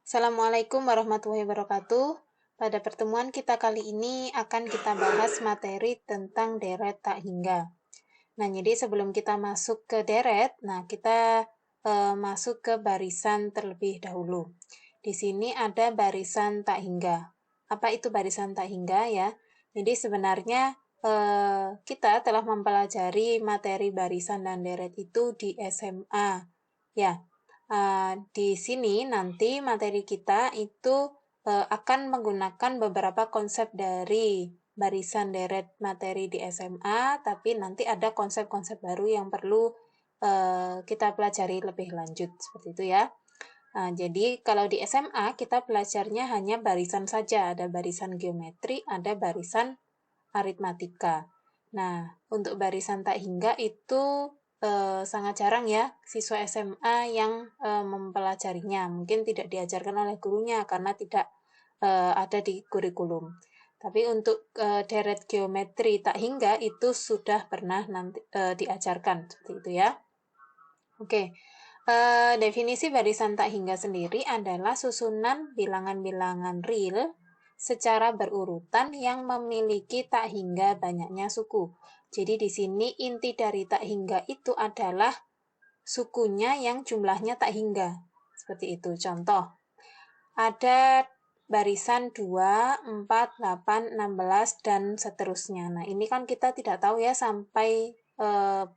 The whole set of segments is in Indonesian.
Assalamualaikum warahmatullahi wabarakatuh. Pada pertemuan kita kali ini akan kita bahas materi tentang deret tak hingga. Nah, jadi sebelum kita masuk ke deret, kita masuk ke barisan terlebih dahulu. Di sini ada barisan tak hingga. Apa itu barisan tak hingga ya? Jadi sebenarnya kita telah mempelajari materi barisan dan deret itu di SMA. Ya, di sini nanti materi kita itu akan menggunakan beberapa konsep dari barisan deret materi di SMA, tapi nanti ada konsep-konsep baru yang perlu kita pelajari lebih lanjut, seperti itu ya. Nah, jadi kalau di SMA kita belajarnya hanya barisan saja, ada barisan geometri, ada barisan aritmatika. Nah, untuk barisan tak hingga itu sangat jarang ya siswa SMA yang mempelajarinya. Mungkin tidak diajarkan oleh gurunya karena tidak ada di kurikulum. Tapi untuk deret geometri tak hingga itu sudah pernah nanti diajarkan seperti itu ya. Oke. Definisi barisan tak hingga sendiri adalah susunan bilangan-bilangan real secara berurutan yang memiliki tak hingga banyaknya suku. Jadi di sini inti dari tak hingga itu adalah sukunya yang jumlahnya tak hingga. Seperti itu. Contoh, ada barisan 2, 4, 8, 16, dan seterusnya. Nah, ini kan kita tidak tahu ya sampai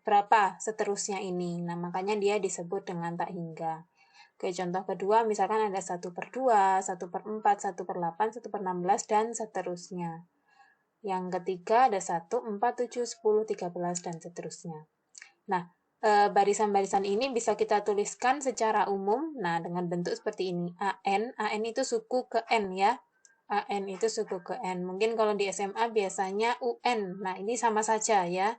berapa seterusnya ini. Nah, makanya dia disebut dengan tak hingga. Oke, contoh kedua, misalkan ada 1/2, 1/4, 1/8, 1/16, dan seterusnya. Yang ketiga ada 1, 4, 7, 10, 13, dan seterusnya. Nah, barisan-barisan ini bisa kita tuliskan secara umum, nah dengan bentuk seperti ini, AN itu suku ke N ya, AN itu suku ke N. Mungkin kalau di SMA biasanya UN, nah ini sama saja ya.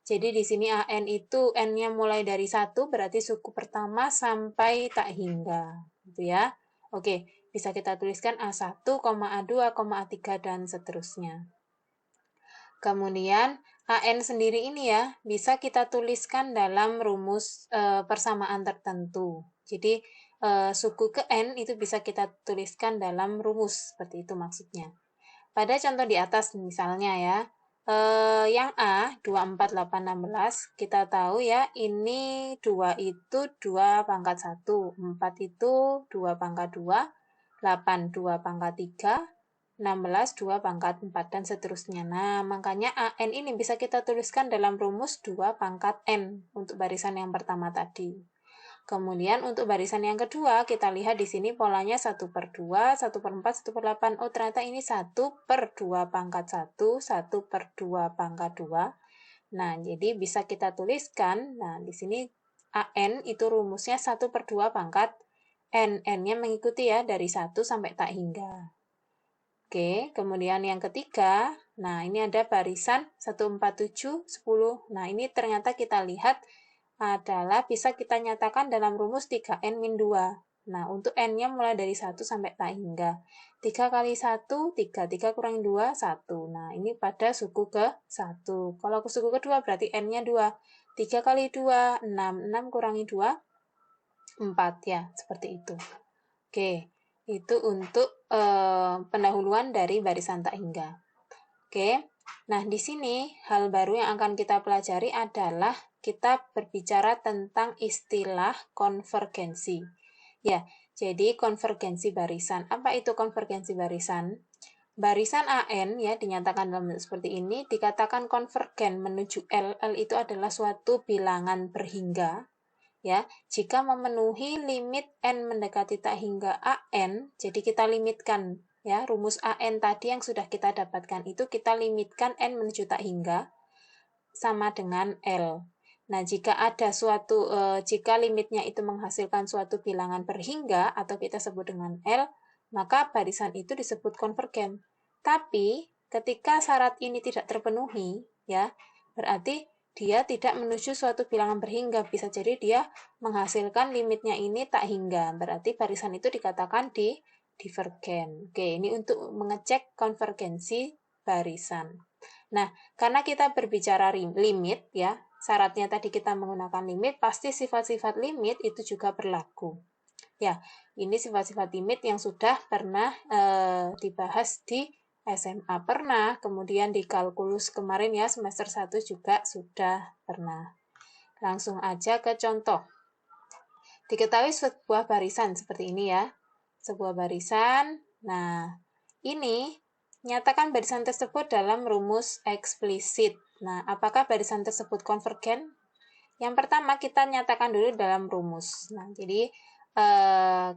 Jadi di sini AN itu N-nya mulai dari 1, berarti suku pertama sampai tak hingga, gitu ya. Oke, bisa kita tuliskan A1, A2, A3, dan seterusnya. Kemudian AN sendiri ini ya, bisa kita tuliskan dalam rumus persamaan tertentu. Jadi suku ke N itu bisa kita tuliskan dalam rumus, seperti itu maksudnya. Pada contoh di atas misalnya ya, yang A, 2, 4, 8, 16, kita tahu ya, ini 2 itu 2 pangkat 1, 4 itu 2 pangkat 2, 8, 2 pangkat 3, 16, 2 pangkat 4, dan seterusnya. Nah, makanya AN ini bisa kita tuliskan dalam rumus 2 pangkat N untuk barisan yang pertama tadi. Kemudian untuk barisan yang kedua, kita lihat di sini polanya 1/2, 1/4, 1/8. Oh, ternyata ini 1/2 pangkat 1, 1/2 pangkat 2. Nah, jadi bisa kita tuliskan, nah di sini AN itu rumusnya 1/2 pangkat N. N-nya mengikuti ya dari 1 sampai tak hingga. Oke, kemudian yang ketiga, nah ini ada barisan 1, 4, 7, 10. Nah, ini ternyata kita lihat adalah bisa kita nyatakan dalam rumus 3N-2. Nah, untuk N-nya mulai dari 1 sampai tak hingga. 3 kali 1, 3. 3 kurangi 2, 1. Nah, ini pada suku ke 1. Kalau ke suku kedua berarti N-nya 2. 3 kali 2, 6. 6 kurangi 2, 4 ya, seperti itu. Oke, itu untuk pendahuluan dari barisan tak hingga. Oke, nah di sini hal baru yang akan kita pelajari adalah kita berbicara tentang istilah konvergensi. Ya, jadi konvergensi barisan. Apa itu konvergensi barisan? Barisan AN ya dinyatakan dalam bentuk seperti ini dikatakan konvergen menuju L. L itu adalah suatu bilangan berhingga ya. Jika memenuhi limit N mendekati tak hingga AN, jadi kita limitkan ya, rumus AN tadi yang sudah kita dapatkan itu kita limitkan N menuju tak hingga sama dengan L. Nah, jika ada suatu jika limitnya itu menghasilkan suatu bilangan berhingga atau kita sebut dengan L, maka barisan itu disebut konvergen. Tapi ketika syarat ini tidak terpenuhi, ya, berarti dia tidak menuju suatu bilangan berhingga. Bisa jadi dia menghasilkan limitnya ini tak hingga. Berarti barisan itu dikatakan divergen. Oke, ini untuk mengecek konvergensi barisan. Nah, karena kita berbicara limit ya, syaratnya tadi kita menggunakan limit, pasti sifat-sifat limit itu juga berlaku. Ya, ini sifat-sifat limit yang sudah pernah dibahas di SMA pernah, kemudian di kalkulus kemarin ya, semester 1 juga sudah pernah. Langsung aja ke contoh. Diketahui sebuah barisan seperti ini ya. Sebuah barisan, nah ini nyatakan barisan tersebut dalam rumus eksplisit. Nah, apakah barisan tersebut konvergen? Yang pertama kita nyatakan dulu dalam rumus. Nah, jadi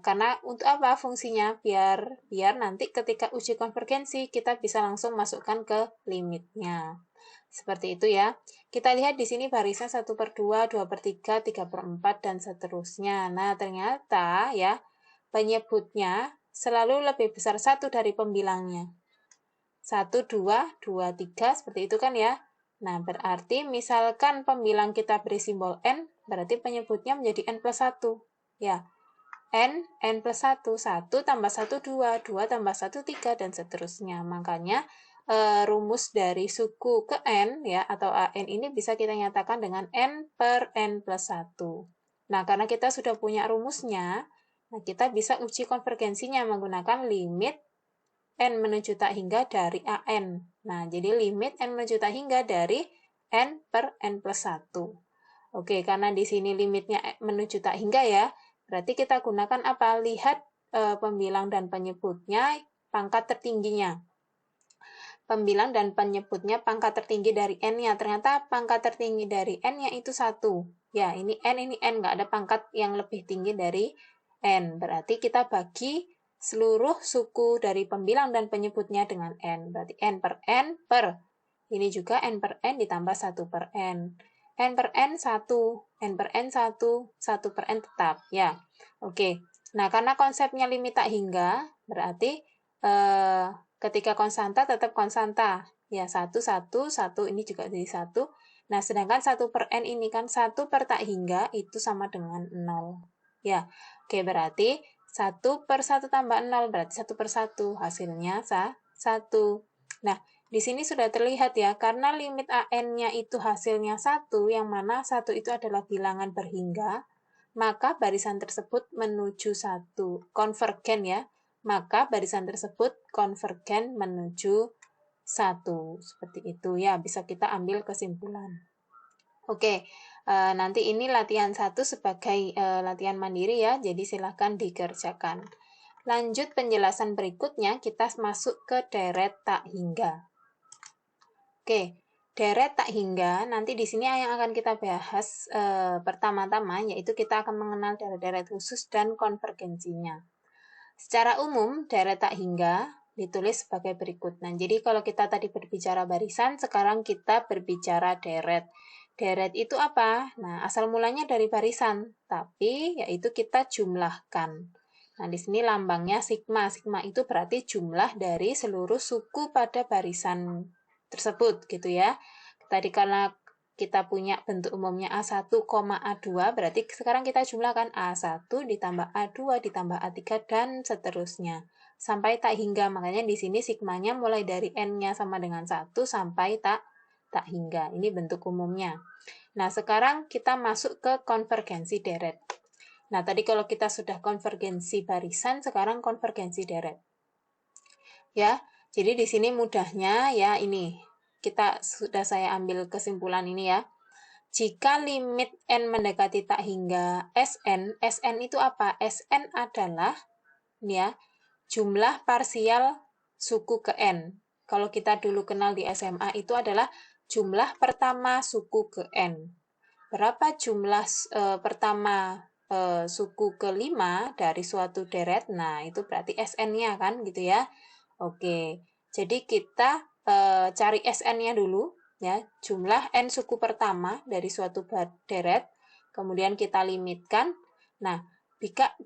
karena untuk apa fungsinya? Biar nanti ketika uji konvergensi kita bisa langsung masukkan ke limitnya. Seperti itu ya. Kita lihat di sini barisan 1/2, 2/3, 3/4, dan seterusnya. Nah, ternyata ya penyebutnya selalu lebih besar 1 dari pembilangnya. 1, 2, 2, 3, seperti itu kan ya. Nah, berarti misalkan pembilang kita beri simbol N, berarti penyebutnya menjadi N plus 1. Ya, N plus 1, 1 tambah 1, 2, 2 tambah 1, 3, dan seterusnya. Makanya, rumus dari suku ke N, ya, atau AN ini bisa kita nyatakan dengan N per N plus 1. Nah, karena kita sudah punya rumusnya, nah kita bisa uji konvergensinya menggunakan limit N menuju tak hingga dari AN. Nah, jadi limit N menuju tak hingga dari N per N plus 1. Oke, karena di sini limitnya menuju tak hingga ya, berarti kita gunakan apa? Lihat pembilang dan penyebutnya, pangkat tertingginya. Pembilang dan penyebutnya pangkat tertinggi dari N-nya. Ternyata pangkat tertinggi dari N-nya itu 1. Ya, ini N, nggak ada pangkat yang lebih tinggi dari N. Berarti kita bagi seluruh suku dari pembilang dan penyebutnya dengan N. Berarti N per, ini juga N per N ditambah 1 per N. N per N 1, N per N 1, 1 per N tetap. Ya, oke. Nah, karena konsepnya limit tak hingga, berarti ketika konstanta tetap konstanta. Ya, 1, 1, 1 ini juga jadi 1. Nah, sedangkan 1 per N ini kan 1 per tak hingga itu sama dengan 0. Ya, oke berarti 1 per 1 tambah 0 berarti 1 per 1. Hasilnya 1. Nah, di sini sudah terlihat ya, karena limit AN-nya itu hasilnya 1, yang mana 1 itu adalah bilangan berhingga, maka barisan tersebut menuju 1. Konvergen ya, maka barisan tersebut konvergen menuju 1. Seperti itu ya, bisa kita ambil kesimpulan. Oke, nanti ini latihan 1 sebagai latihan mandiri ya, jadi silahkan dikerjakan. Lanjut penjelasan berikutnya, kita masuk ke deret tak hingga. Oke, deret tak hingga, nanti di sini yang akan kita bahas pertama-tama, yaitu kita akan mengenal deret-deret khusus dan konvergensinya. Secara umum, deret tak hingga ditulis sebagai berikut. Nah, jadi kalau kita tadi berbicara barisan, sekarang kita berbicara deret. Deret itu apa? Nah, asal mulanya dari barisan, tapi yaitu kita jumlahkan. Nah, di sini lambangnya sigma. Sigma itu berarti jumlah dari seluruh suku pada barisan tersebut, gitu ya. Tadi karena kita punya bentuk umumnya A1, A2, berarti sekarang kita jumlahkan A1 ditambah A2 ditambah A3 dan seterusnya. Sampai tak hingga, makanya di sini sigmanya mulai dari N-nya sama dengan 1 sampai tak hingga. Ini bentuk umumnya. Nah, sekarang kita masuk ke konvergensi deret. Nah, tadi kalau kita sudah konvergensi barisan, sekarang konvergensi deret. Ya, jadi di sini mudahnya ya ini. Sudah saya ambil kesimpulan ini ya. Jika limit N mendekati tak hingga Sn, Sn itu apa? Sn adalah ya, jumlah parsial suku ke N. Kalau kita dulu kenal di SMA itu adalah jumlah pertama suku ke N. Berapa jumlah pertama suku kelima dari suatu deret? Nah, itu berarti Sn-nya kan gitu ya. Oke, jadi kita cari Sn-nya dulu, ya, jumlah N suku pertama dari suatu deret, kemudian kita limitkan. Nah,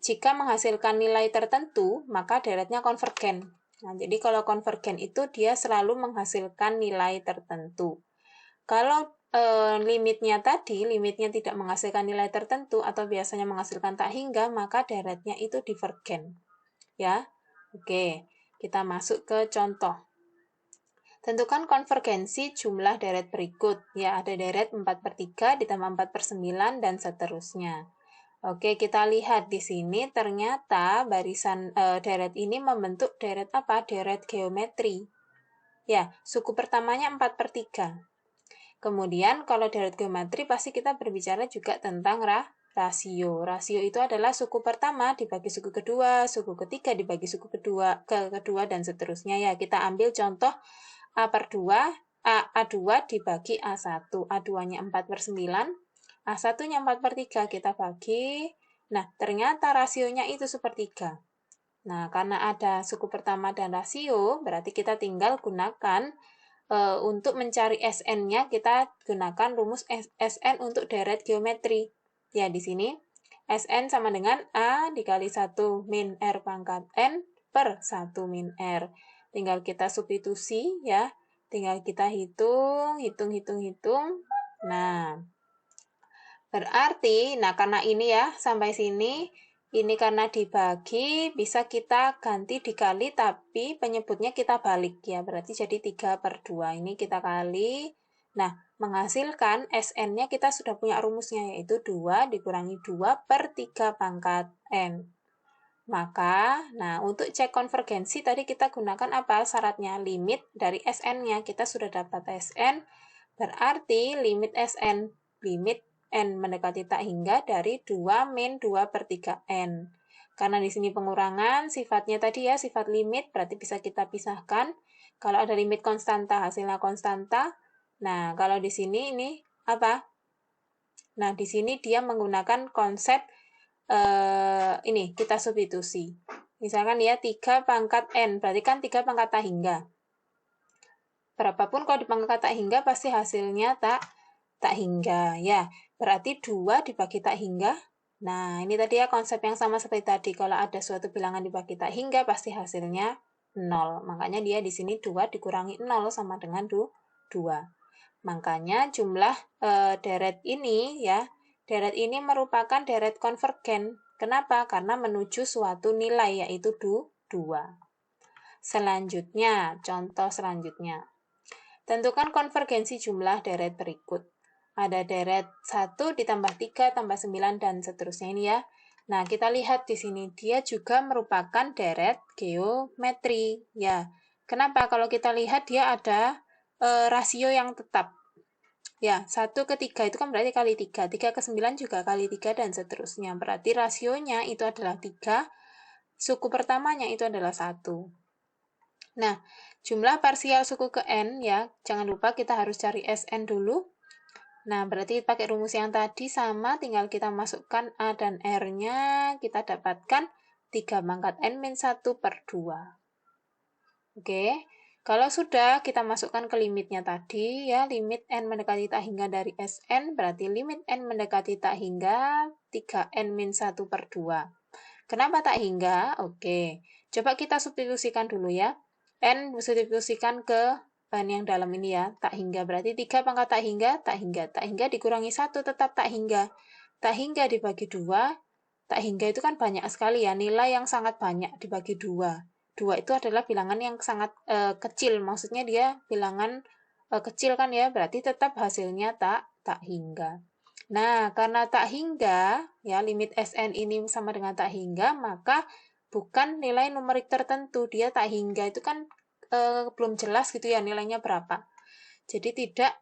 jika menghasilkan nilai tertentu, maka deretnya konvergen. Nah, jadi kalau konvergen itu dia selalu menghasilkan nilai tertentu. Kalau limitnya tidak menghasilkan nilai tertentu atau biasanya menghasilkan tak hingga, maka deretnya itu divergen. Ya, oke. Kita masuk ke contoh. Tentukan konvergensi jumlah deret berikut. Ya, ada deret 4/3 ditambah 4/9 dan seterusnya. Oke, kita lihat di sini ternyata barisan deret ini membentuk deret apa? Deret geometri. Ya, suku pertamanya 4/3. Kemudian kalau deret geometri pasti kita berbicara juga tentang rasio. Rasio itu adalah suku pertama dibagi suku kedua, suku ketiga dibagi suku kedua dan seterusnya ya. Kita ambil contoh A/2, A2 dibagi A1. A2-nya 4/9, A1-nya 4/3 kita bagi. Nah, ternyata rasionya itu sepertiga. Nah, karena ada suku pertama dan rasio, berarti kita tinggal gunakan untuk mencari SN-nya, kita gunakan rumus SN untuk deret geometri. Ya, di sini SN sama dengan A dikali 1 min R pangkat N per 1 min R. Tinggal kita substitusi ya. Tinggal kita hitung. Nah, berarti, karena ini ya, sampai sini, ini karena dibagi, bisa kita ganti dikali, tapi penyebutnya kita balik ya, berarti jadi 3/2. Ini kita kali, nah, menghasilkan SN-nya kita sudah punya rumusnya, yaitu 2 dikurangi 2/3 pangkat N. Maka, untuk cek konvergensi tadi kita gunakan apa syaratnya? Limit dari SN-nya. Kita sudah dapat SN, berarti limit SN, limit N mendekati tak hingga dari 2 min 2/3 N. Karena di sini pengurangan, sifatnya tadi ya, sifat limit, berarti bisa kita pisahkan. Kalau ada limit konstanta, hasilnya konstanta. Nah, kalau di sini ini apa? Nah, di sini dia menggunakan konsep ini kita substitusi. Misalkan ya 3 pangkat N, berarti kan 3 pangkat tak hingga. Berapapun kalau dipangkat tak hingga pasti hasilnya tak hingga ya. Berarti 2 dibagi tak hingga. Nah, ini tadi ya konsep yang sama seperti tadi. Kalau ada suatu bilangan dibagi tak hingga pasti hasilnya 0. Makanya dia di sini 2 dikurangi 0 sama dengan 2. Makanya jumlah deret ini ya, deret ini merupakan deret konvergen. Kenapa? Karena menuju suatu nilai yaitu 2. Selanjutnya, contoh selanjutnya. Tentukan konvergensi jumlah deret berikut. Ada deret 1 ditambah 3 tambah 9 dan seterusnya ini ya. Nah, kita lihat di sini dia juga merupakan deret geometri ya. Kenapa? Kalau kita lihat dia ada rasio yang tetap. Ya, 1/3 itu kan berarti kali 3. 3/9 juga kali 3 dan seterusnya. Berarti rasionya itu adalah 3. Suku pertamanya itu adalah 1. Nah, jumlah parsial suku ke N ya, jangan lupa kita harus cari SN dulu. Nah, berarti pakai rumus yang tadi sama, tinggal kita masukkan A dan R-nya, kita dapatkan 3 pangkat N min 1/2. Oke, kalau sudah kita masukkan ke limitnya tadi, ya, limit N mendekati tak hingga dari SN, berarti limit N mendekati tak hingga 3N min 1/2. Kenapa tak hingga? Oke, coba kita substitusikan dulu ya. N substitusikan ke bahan yang dalam ini ya, tak hingga. Berarti 3 pangkat tak hingga, tak hingga. Tak hingga dikurangi 1 tetap tak hingga. Tak hingga dibagi 2, tak hingga itu kan banyak sekali ya, nilai yang sangat banyak dibagi 2. 2 itu adalah bilangan yang sangat kecil, maksudnya dia bilangan kecil kan ya, berarti tetap hasilnya tak hingga. Nah, karena tak hingga, ya limit SN ini sama dengan tak hingga, maka bukan nilai numerik tertentu, dia tak hingga itu kan belum jelas gitu ya nilainya berapa. Jadi tidak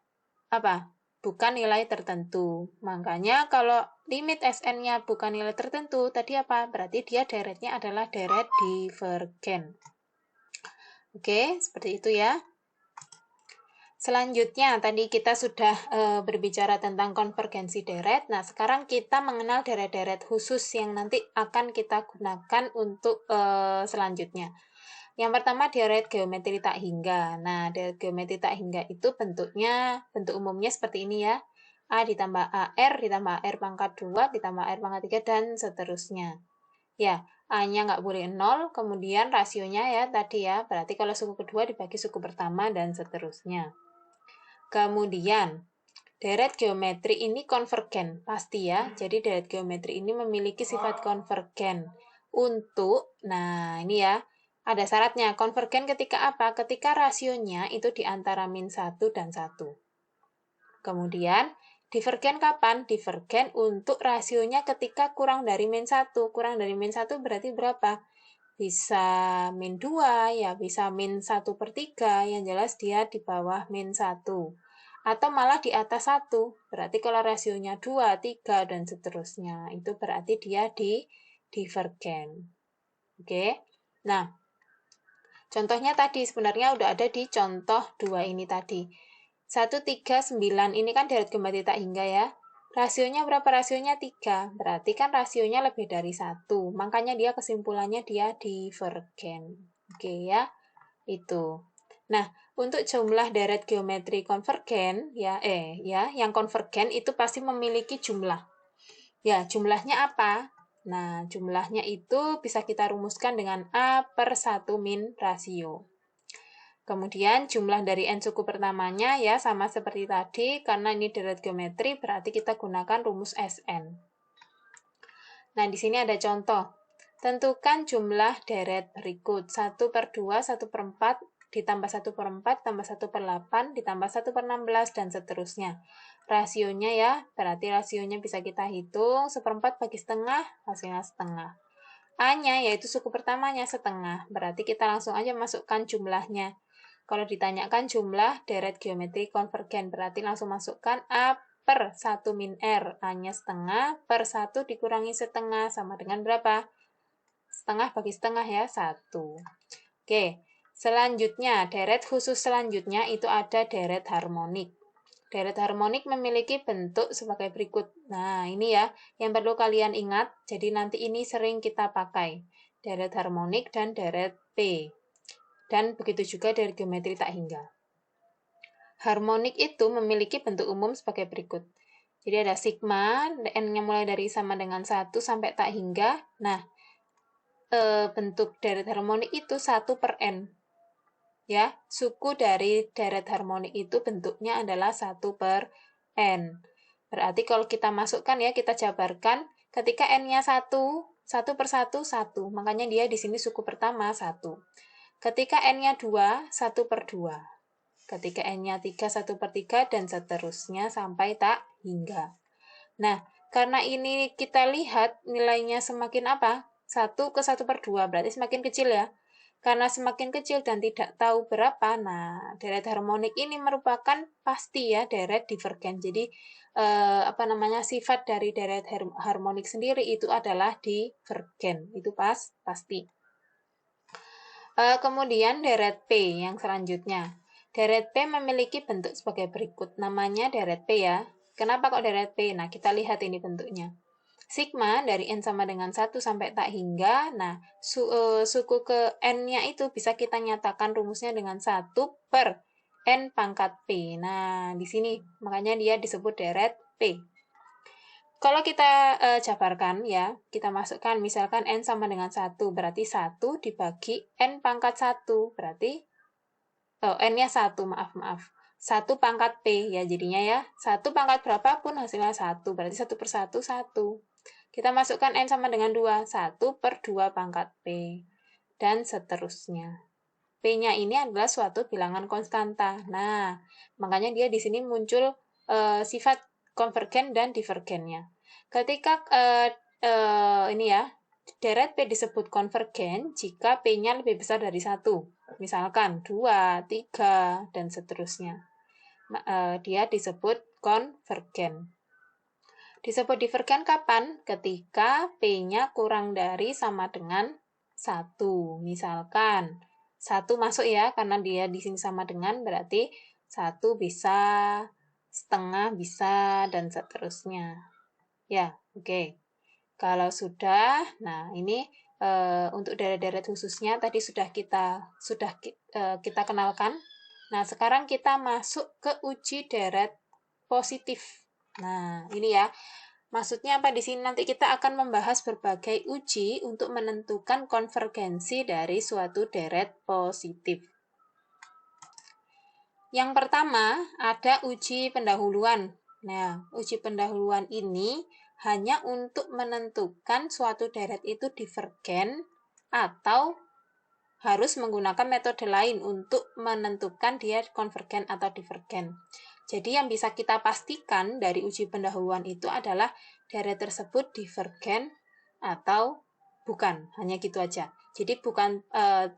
bukan nilai tertentu. Makanya kalau limit SN-nya bukan nilai tertentu, tadi apa? Berarti dia deretnya adalah deret divergen. Oke, seperti itu ya. Selanjutnya, tadi kita sudah berbicara tentang konvergensi deret. Nah, sekarang kita mengenal deret-deret khusus yang nanti akan kita gunakan untuk selanjutnya. Yang pertama, deret geometri tak hingga. Nah, deret geometri tak hingga itu bentuk umumnya seperti ini ya. A ditambah AR, ditambah AR pangkat 2, ditambah AR pangkat 3, dan seterusnya. Ya, A-nya nggak boleh 0, kemudian rasionya ya tadi ya, berarti kalau suku kedua dibagi suku pertama, dan seterusnya. Kemudian, deret geometri ini konvergen, pasti ya. Jadi deret geometri ini memiliki sifat konvergen. Nah ini ya, ada syaratnya. Konvergen ketika apa? Ketika rasionya itu di antara min 1 dan 1. Kemudian, Divergen kapan? Divergen untuk rasionya ketika kurang dari min 1. Kurang dari min 1 berarti berapa? Bisa min 2, ya bisa min 1/3, yang jelas dia di bawah min 1. Atau malah di atas 1, berarti kalau rasionya 2, 3, dan seterusnya, itu berarti dia divergen. Oke, nah, contohnya tadi sebenarnya udah ada di contoh 2 ini tadi. 1, 3, 9, ini kan deret geometri tak hingga ya. Rasionya berapa? Rasionya 3. Berarti kan rasionya lebih dari 1. Makanya dia kesimpulannya dia divergen. Oke ya, itu. Nah, untuk jumlah deret geometri konvergen, yang konvergen itu pasti memiliki jumlah. Ya, jumlahnya apa? Nah, jumlahnya itu bisa kita rumuskan dengan A/1 min rasio. Kemudian jumlah dari n suku pertamanya ya sama seperti tadi, karena ini deret geometri berarti kita gunakan rumus Sn. Nah, di sini ada contoh. Tentukan jumlah deret berikut. 1/2, 1/4, ditambah 1/4, tambah 1/8, ditambah 1/16, dan seterusnya. Rasionya ya, berarti rasionya bisa kita hitung. 1/4 bagi setengah, hasilnya setengah. A-nya yaitu suku pertamanya setengah, berarti kita langsung aja masukkan jumlahnya. Kalau ditanyakan jumlah deret geometri konvergen, berarti langsung masukkan A/1 min R. A-nya setengah, per 1 dikurangi setengah, sama dengan berapa? Setengah bagi setengah ya, 1. Oke, selanjutnya, deret khusus selanjutnya itu ada deret harmonik. Deret harmonik memiliki bentuk sebagai berikut. Nah, ini ya, yang perlu kalian ingat, jadi nanti ini sering kita pakai. Deret harmonik dan deret P. Dan begitu juga dari geometri tak hingga. Harmonik itu memiliki bentuk umum sebagai berikut. Jadi ada sigma, n-nya mulai dari sama dengan 1 sampai tak hingga. Nah, bentuk deret harmonik itu 1/n. Ya, suku dari deret harmonik itu bentuknya adalah 1/n. Berarti kalau kita masukkan ya, kita jabarkan, ketika n-nya 1, 1/1, 1. Makanya dia di sini suku pertama 1. Ketika n-nya 2, 1/2. Ketika n-nya 3, 1/3, dan seterusnya sampai tak hingga. Nah, karena ini kita lihat nilainya semakin apa? 1 ke 1/2, berarti semakin kecil ya. Karena semakin kecil dan tidak tahu berapa, nah deret harmonik ini merupakan pasti ya deret divergen. Jadi sifat dari deret harmonik sendiri itu adalah divergen. Itu pasti. Kemudian deret P yang selanjutnya. Deret P memiliki bentuk sebagai berikut. Namanya deret P ya. Kenapa kok deret P? Nah, kita lihat ini bentuknya. Sigma dari n sama dengan 1 sampai tak hingga. Nah, suku ke n-nya itu bisa kita nyatakan rumusnya dengan 1 per n pangkat P. Nah, di sini makanya dia disebut deret P. Kalau kita jabarkan ya, kita masukkan misalkan n sama dengan 1, berarti 1 dibagi n pangkat 1, berarti n-nya 1, maaf. 1 pangkat P, ya jadinya ya, 1 pangkat berapapun hasilnya 1, berarti 1/1, 1. Kita masukkan n sama dengan 2, 1/2 pangkat P, dan seterusnya. P-nya ini adalah suatu bilangan konstanta. Nah, makanya dia di sini muncul sifat konvergen dan divergennya. Ketika ini ya, deret P disebut konvergen jika P-nya lebih besar dari 1. Misalkan 2, 3, dan seterusnya. Dia disebut konvergen. Disebut divergen kapan? Ketika P-nya kurang dari sama dengan 1. Misalkan 1 masuk ya, karena dia di sini sama dengan, berarti 1 bisa, setengah bisa, dan seterusnya. Ya, oke. Kalau sudah, nah ini untuk deret-deret khususnya tadi sudah kita kenalkan. Nah, sekarang kita masuk ke uji deret positif. Nah, ini ya. Maksudnya apa di sini? Nanti kita akan membahas berbagai uji untuk menentukan konvergensi dari suatu deret positif. Yang pertama, ada uji pendahuluan. Nah, uji pendahuluan ini hanya untuk menentukan suatu deret itu divergen atau harus menggunakan metode lain untuk menentukan dia konvergen atau divergen. Jadi yang bisa kita pastikan dari uji pendahuluan itu adalah deret tersebut divergen atau bukan, hanya gitu aja. Jadi bukan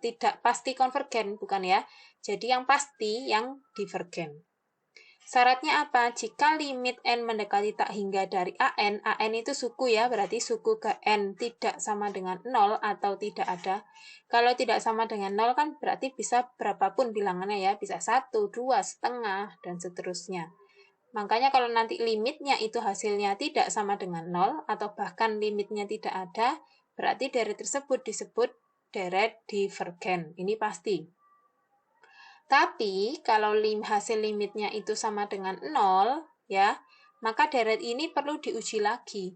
tidak pasti konvergen, bukan ya. Jadi yang pasti yang divergen. Syaratnya apa? Jika limit n mendekati tak hingga dari an itu suku ya, berarti suku ke n tidak sama dengan 0 atau tidak ada. Kalau tidak sama dengan 0 kan berarti bisa berapapun bilangannya ya, bisa 1, 2, setengah, dan seterusnya. Makanya kalau nanti limitnya itu hasilnya tidak sama dengan 0 atau bahkan limitnya tidak ada, berarti deret tersebut disebut deret divergen. Ini pasti. Tapi kalau hasil limitnya itu sama dengan 0, ya, maka deret ini perlu diuji lagi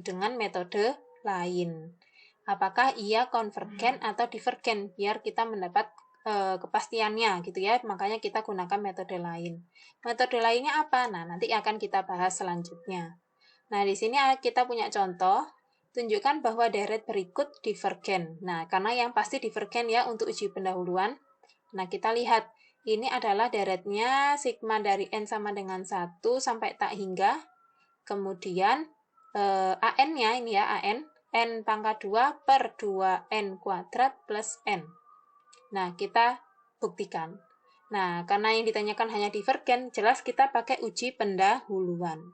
dengan metode lain. Apakah ia konvergen atau divergen, biar kita mendapat kepastiannya gitu ya. Makanya kita gunakan metode lain. Metode lainnya apa? Nah, nanti akan kita bahas selanjutnya. Nah, di sini kita punya contoh. Tunjukkan bahwa deret berikut divergen. Nah, karena yang pasti divergen ya untuk uji pendahuluan. Nah, kita lihat, ini adalah deretnya sigma dari n sama dengan 1 sampai tak hingga. Kemudian, an-nya ini ya, n pangkat 2 per 2n kuadrat plus n. Nah, kita buktikan. Nah, karena yang ditanyakan hanya divergen, jelas kita pakai uji pendahuluan.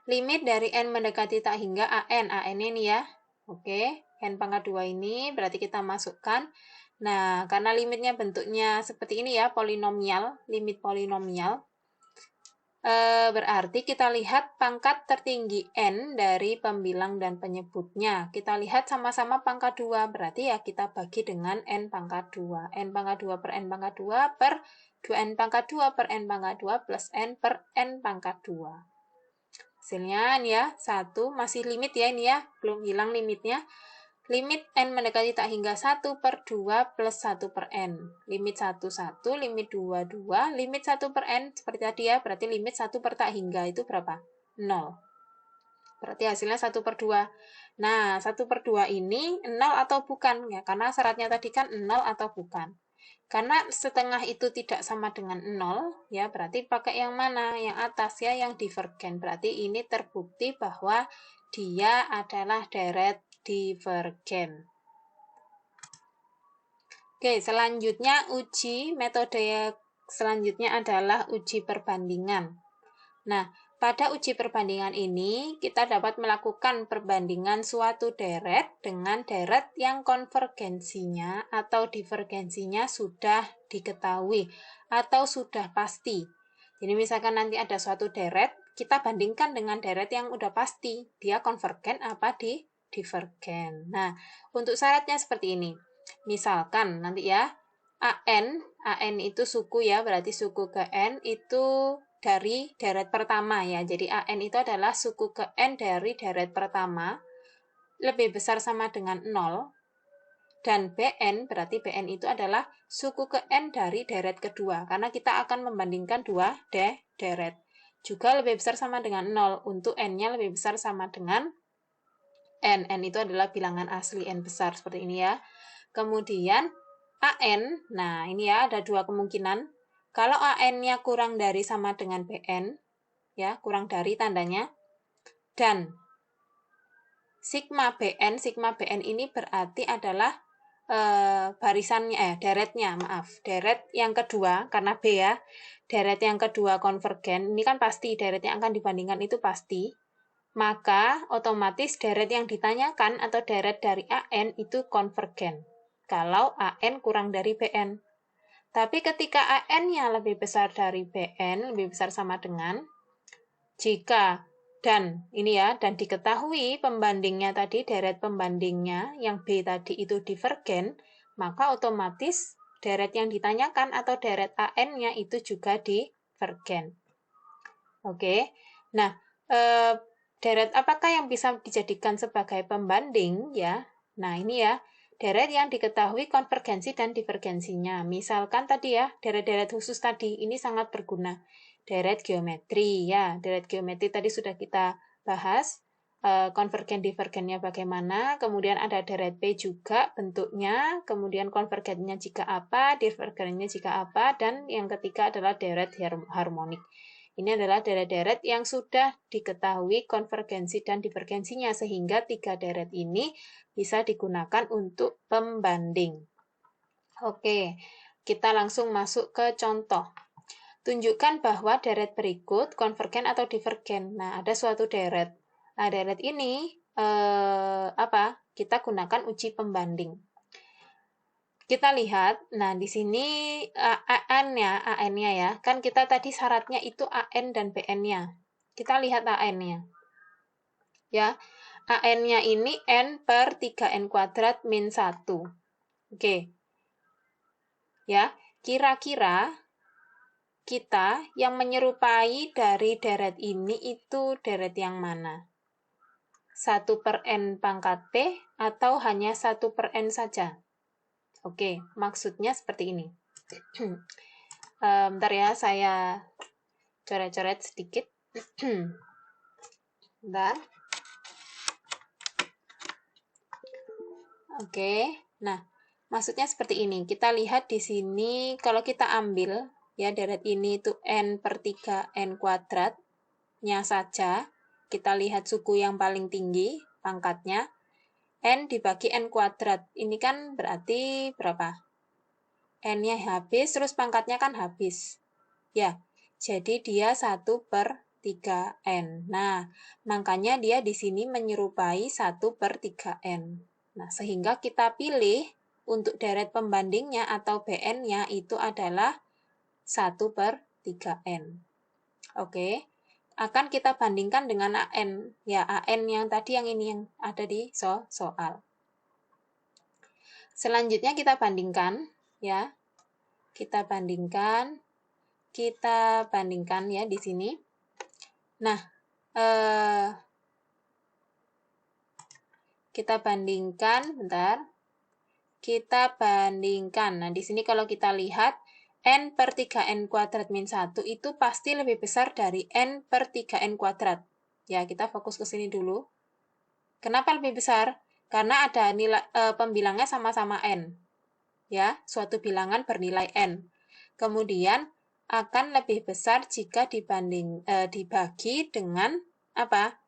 Limit dari n mendekati tak hingga an ini ya. Oke, n pangkat 2 ini berarti kita masukkan. Nah, karena limitnya bentuknya seperti ini ya, polinomial, limit polinomial, berarti kita lihat pangkat tertinggi n dari pembilang dan penyebutnya. Kita lihat sama-sama pangkat 2, berarti ya kita bagi dengan n pangkat 2. N pangkat 2 per n pangkat 2 per 2n pangkat 2 per n pangkat 2 plus n per n pangkat 2. Hasilnya ini ya, 1 masih limit ya ini ya, belum hilang limitnya. Limit n mendekati tak hingga 1 per 2 plus 1 per n. Limit 1, 1, limit 2, 2, limit 1 per n, seperti tadi ya, berarti limit 1 per tak hingga itu berapa? 0. Berarti hasilnya 1 per 2. Nah, 1 per 2 ini 0 atau bukan? Ya, karena syaratnya tadi kan 0 atau bukan. Karena setengah itu tidak sama dengan 0, ya berarti pakai yang mana? Yang atas ya, yang divergen. Berarti ini terbukti bahwa dia adalah deret divergen. Oke, selanjutnya metode selanjutnya adalah uji perbandingan. Nah, pada uji perbandingan ini, kita dapat melakukan perbandingan suatu deret dengan deret yang konvergensinya atau divergensinya sudah diketahui atau sudah pasti. Jadi misalkan nanti ada suatu deret, kita bandingkan dengan deret yang udah pasti, dia konvergen apa divergen. Nah, untuk syaratnya seperti ini. Misalkan nanti ya, an itu suku ya, berarti suku ke n itu dari deret pertama ya. Jadi an itu adalah suku ke n dari deret pertama lebih besar sama dengan 0. Dan bn berarti bn itu adalah suku ke n dari deret kedua. Karena kita akan membandingkan dua deret. Juga lebih besar sama dengan 0. Untuk n-nya lebih besar sama dengan n. N itu adalah bilangan asli n besar seperti ini ya. Kemudian an, nah ini ya ada dua kemungkinan. Kalau an-nya kurang dari sama dengan bn, ya kurang dari tandanya, dan sigma bn ini berarti adalah barisannya, deretnya, deret yang kedua, karena B ya, deret yang kedua konvergen, ini kan pasti, deret yang akan dibandingkan itu pasti, maka otomatis deret yang ditanyakan atau deret dari an itu konvergen, kalau an kurang dari bn. Tapi ketika an-nya lebih besar dari bn, lebih besar sama dengan, jika dan ini ya, dan diketahui pembandingnya tadi, deret pembandingnya yang B tadi itu divergen, maka otomatis deret yang ditanyakan atau deret an-nya itu juga divergen. Oke, nah deret apakah yang bisa dijadikan sebagai pembanding ya? Nah ini ya, deret yang diketahui konvergensi dan divergensinya. Misalkan tadi ya, deret-deret khusus tadi, ini sangat berguna. Deret geometri ya, deret geometri tadi sudah kita bahas. konvergen divergennya bagaimana, kemudian ada deret P juga bentuknya, kemudian konvergennya jika apa, divergennya jika apa, dan yang ketiga adalah deret harmonik. Ini adalah deret-deret yang sudah diketahui konvergensi dan divergensinya, sehingga 3 deret ini bisa digunakan untuk pembanding. Oke, kita langsung masuk ke contoh. Tunjukkan bahwa deret berikut konvergen atau divergen. Nah, ada suatu deret. Nah, deret ini kita gunakan uji pembanding. Kita lihat, nah di sini AN-nya ya, kan kita tadi syaratnya itu AN dan BN-nya. Kita lihat AN-nya. Ya, AN-nya ini N per 3N kuadrat min 1. Oke. Ya, kira-kira kita yang menyerupai dari deret ini itu deret yang mana? 1 per N pangkat P atau hanya 1 per N saja? Oke, maksudnya seperti ini. Bentar ya, saya coret-coret sedikit. Bentar. Oke, nah maksudnya seperti ini. Kita lihat di sini, kalau kita ambil, ya deret ini itu N per 3N kuadratnya saja. Kita lihat suku yang paling tinggi, pangkatnya. N dibagi N kuadrat. Ini kan berarti berapa? N-nya habis, terus pangkatnya kan habis. Ya, jadi dia 1 per 3N. Nah, makanya dia di sini menyerupai 1 per 3N. Nah, sehingga kita pilih untuk deret pembandingnya atau BN-nya itu adalah 1 per 3N. Oke, akan kita bandingkan dengan AN. Ya, AN yang tadi yang ini yang ada di soal. Selanjutnya kita bandingkan, ya. Kita bandingkan ya di sini. Nah, kita bandingkan, bentar. Kita bandingkan. Nah, di sini kalau kita lihat, N per 3N kuadrat min 1 itu pasti lebih besar dari N per 3N kuadrat. Ya, kita fokus ke sini dulu. Kenapa lebih besar? Karena ada nilai pembilangnya sama-sama N. Ya, suatu bilangan bernilai N. Kemudian akan lebih besar jika dibagi dengan apa?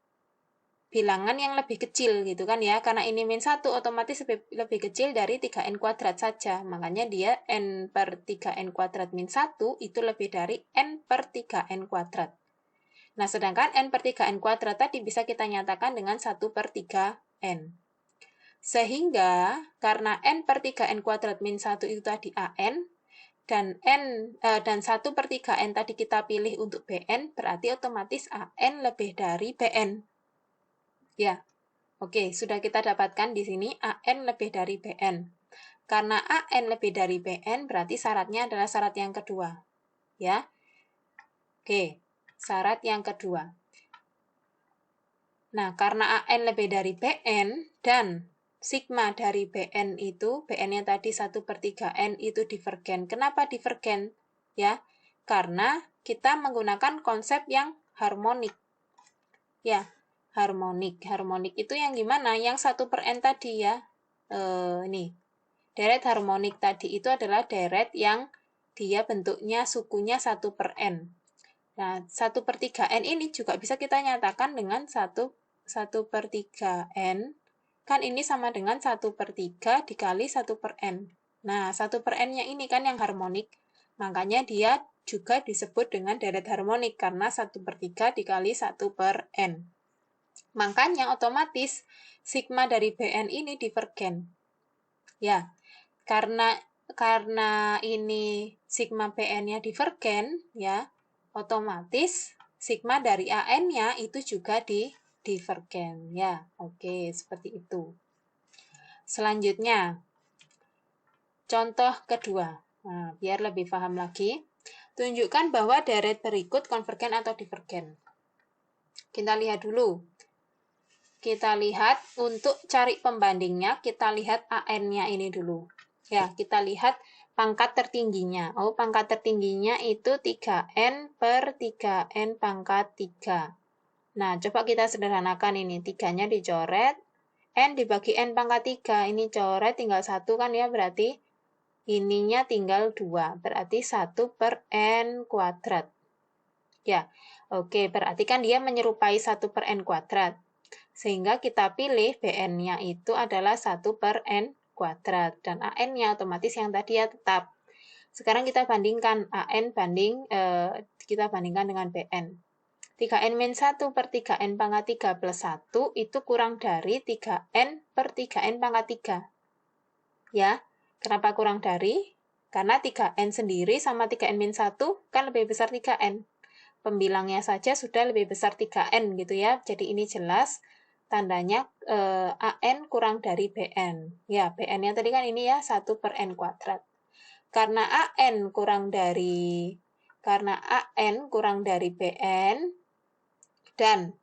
Bilangan yang lebih kecil gitu kan ya. Karena ini min 1 otomatis lebih kecil dari 3N kuadrat saja. Makanya dia N per 3N kuadrat min 1 itu lebih dari N per 3N kuadrat. Nah, sedangkan N per 3N kuadrat tadi bisa kita nyatakan dengan 1 per 3N. Sehingga karena N per 3N kuadrat min 1 itu tadi AN, dan 1 per 3N tadi kita pilih untuk BN, berarti otomatis AN lebih dari BN. Ya, oke, sudah kita dapatkan di sini AN lebih dari BN. Karena AN lebih dari BN, berarti syaratnya adalah syarat yang kedua. Ya, oke, syarat yang kedua. Nah, karena AN lebih dari BN, dan sigma dari BN itu, BN-nya tadi 1 per 3N itu divergen. Kenapa divergen? Ya, karena kita menggunakan konsep yang harmonik. Ya, harmonik. Harmonik itu yang gimana? Yang 1 per N tadi ya. Ini. Deret harmonik tadi itu adalah deret yang dia bentuknya sukunya 1 per N. Nah, 1 per 3N ini juga bisa kita nyatakan dengan 1 per 3N. Kan ini sama dengan 1 per 3 dikali 1 per N. Nah, 1 per N-nya ini kan yang harmonik. Makanya dia juga disebut dengan deret harmonik karena 1 per 3 dikali 1 per N. Makanya otomatis sigma dari BN ini divergen. Ya, karena ini sigma BN-nya divergen, ya, otomatis sigma dari AN-nya itu juga divergen. Ya, oke, seperti itu. Selanjutnya, contoh kedua. Nah, biar lebih paham lagi. Tunjukkan bahwa deret berikut konvergen atau divergen. Kita lihat dulu. Kita lihat untuk cari pembandingnya, kita lihat AN-nya ini dulu. Ya, kita lihat pangkat tertingginya. Oh, pangkat tertingginya itu 3N per 3N pangkat 3. Nah, coba kita sederhanakan ini. 3-nya dicoret, N dibagi N pangkat 3. Ini coret tinggal 1 kan ya, berarti ininya tinggal 2. Berarti 1 per N kuadrat. Ya, oke. Berarti kan dia menyerupai 1 per N kuadrat. Sehingga kita pilih Bn-nya itu adalah 1 per N kuadrat. Dan An-nya otomatis yang tadi ya tetap. Sekarang kita bandingkan An kita bandingkan dengan Bn. 3n-1 per 3n pangkat 3 plus 1 itu kurang dari 3n per 3n pangkat 3. Ya, kenapa kurang dari? Karena 3n sendiri sama 3n-1 kan lebih besar 3n. Pembilangnya saja sudah lebih besar 3n gitu ya. Jadi ini jelas tandanya an kurang dari bn. Ya, bn-nya tadi kan ini ya 1 per n kuadrat. Karena an kurang dari bn, dan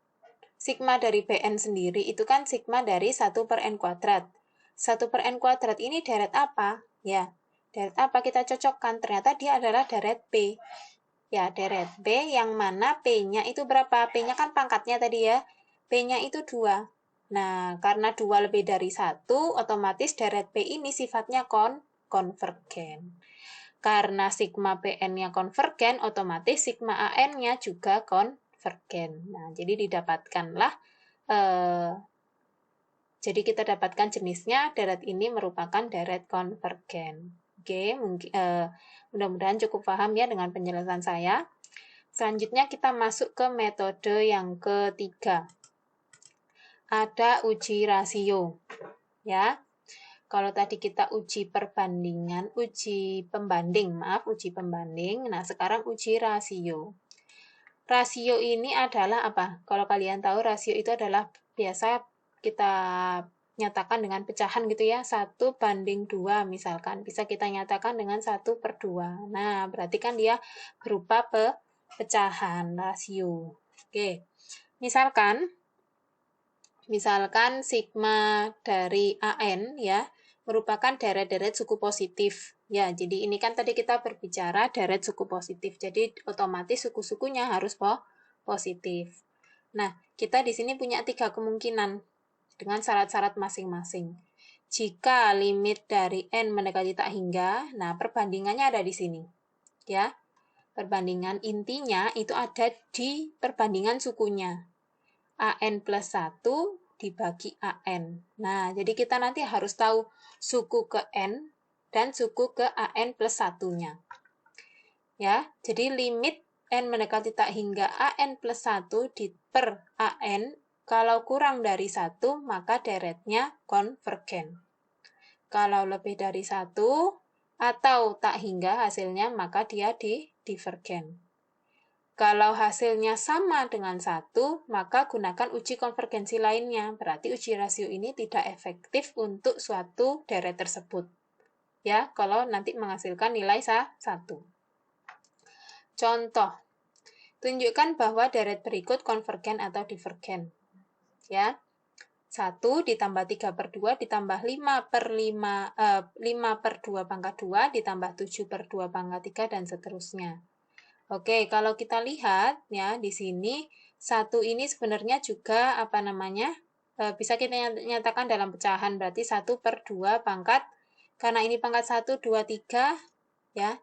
sigma dari Bn sendiri itu kan sigma dari 1 per N kuadrat. 1 per N kuadrat ini deret apa? Ya, deret apa kita cocokkan? Ternyata dia adalah deret P. Ya, deret P yang mana P-nya itu berapa? P-nya kan pangkatnya tadi ya. P-nya itu 2. Nah, karena 2 lebih dari 1, otomatis deret P ini sifatnya konvergen. Karena sigma Pn-nya konvergen, otomatis sigma An-nya juga konvergen. Nah, jadi jadi kita dapatkan jenisnya deret ini merupakan deret konvergen. Oke, mudah-mudahan cukup paham ya dengan penjelasan saya. Selanjutnya kita masuk ke metode yang ketiga. Ada uji rasio. Ya. Kalau tadi kita uji pembanding. Nah, sekarang uji rasio. Rasio ini adalah apa? Kalau kalian tahu, rasio itu adalah biasa kita nyatakan dengan pecahan gitu ya, 1:2 misalkan. Bisa kita nyatakan dengan 1/2. Nah, berarti kan dia berupa pecahan rasio. Oke, misalkan sigma dari AN ya, merupakan deret-deret suku positif. Ya, jadi ini kan tadi kita berbicara deret suku positif. Jadi otomatis suku-sukunya harus positif. Nah, kita di sini punya 3 kemungkinan dengan syarat-syarat masing-masing. Jika limit dari N mendekati tak hingga, nah perbandingannya ada di sini. Ya. Perbandingan intinya itu ada di perbandingan sukunya. AN plus 1 dibagi AN. Nah, jadi kita nanti harus tahu suku ke N dan suku ke AN plus 1-nya. Ya, jadi limit N mendekati tak hingga AN plus 1 per AN, kalau kurang dari 1, maka deretnya konvergen. Kalau lebih dari 1 atau tak hingga hasilnya, maka dia divergen. Kalau hasilnya sama dengan 1, maka gunakan uji konvergensi lainnya. Berarti uji rasio ini tidak efektif untuk suatu deret tersebut. Ya, kalau nanti menghasilkan nilai 1. Contoh, tunjukkan bahwa deret berikut konvergen atau divergen. Ya, 1 ditambah 3/2 ditambah 5/2 pangkat 2 ditambah 7/2 pangkat 3 dan seterusnya. Oke, kalau kita lihat ya di sini 1 ini sebenarnya juga bisa kita nyatakan dalam pecahan, berarti 1/2 pangkat, karena ini pangkat 1, 2, 3 ya.